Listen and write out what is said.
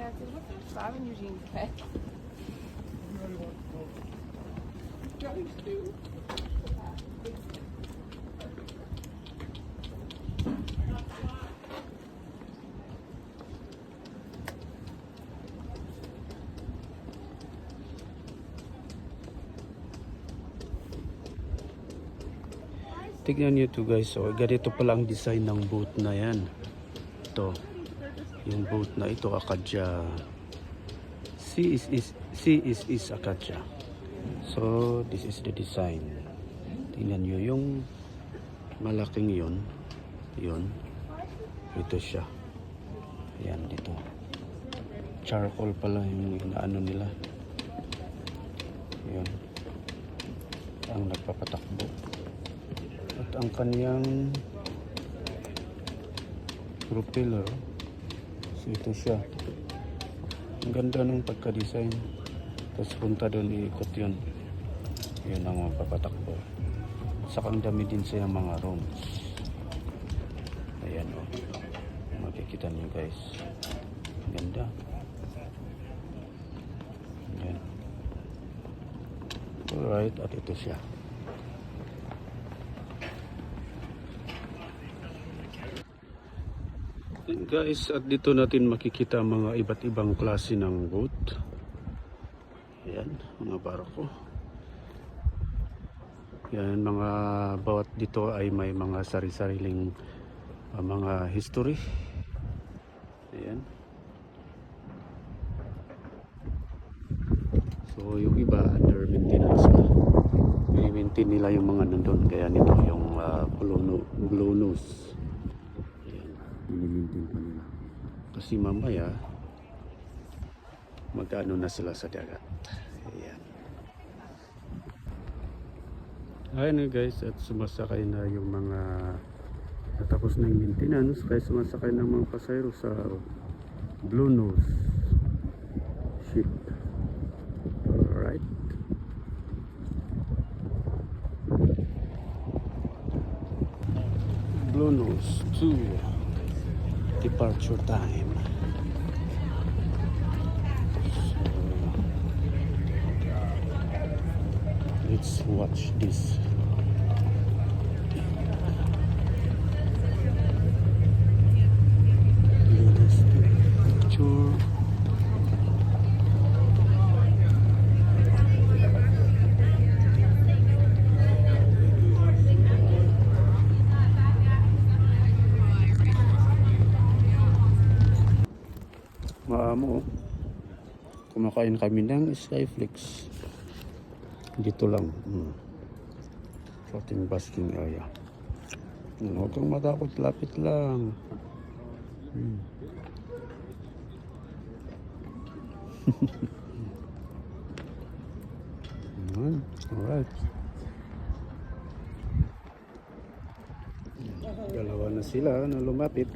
I said, what's that spot on your jeans cut? Tignan nyo ito guys, so ganito pala ang design ng boat na yan. Ito, yung boat na ito, Akadja. C is Akadja. So this is the design. Tingnan nyo yung malaking yun. Ito siya. Ayan dito. Charcoal pala yung inaano nila. Yun. Ang nagpapatakbo. At ang kaniyang propeller, so ito siya. Ang ganda ng pagka-design. Tapos punta doon, iikot yun. Yun ang papatakbo. Saka ang dami din siya mga rooms. Ayan o. Makikita niyo guys. Ang ganda. Ayan. Alright, at ito siya. Guys, at dito natin makikita mga iba't ibang klase ng boat. Ayan, mga barko. Yan, mga bawat dito ay may mga sari-sariling mga history. Ayan. So yung iba under maintenance na. I-maintain nila yung mga nandun. Kaya nito yung blue nose. Minimintin pa nila kasi mamaya magkano na sila sa dagat. Ayan. Ayan guys, at sumasakay na yung mga natapos na yung maintenance, kaya sumasakay ng mga pasayro sa Blue Nose ship. Alright. Blue Nose 2 departure time. So, let's watch this. Latest picture. Maamo, kumakain kami ng Skyflix dito lang sa ating basking area. Huwag kang matakot, lapit lang. Alright, dalawa na sila na lumapit.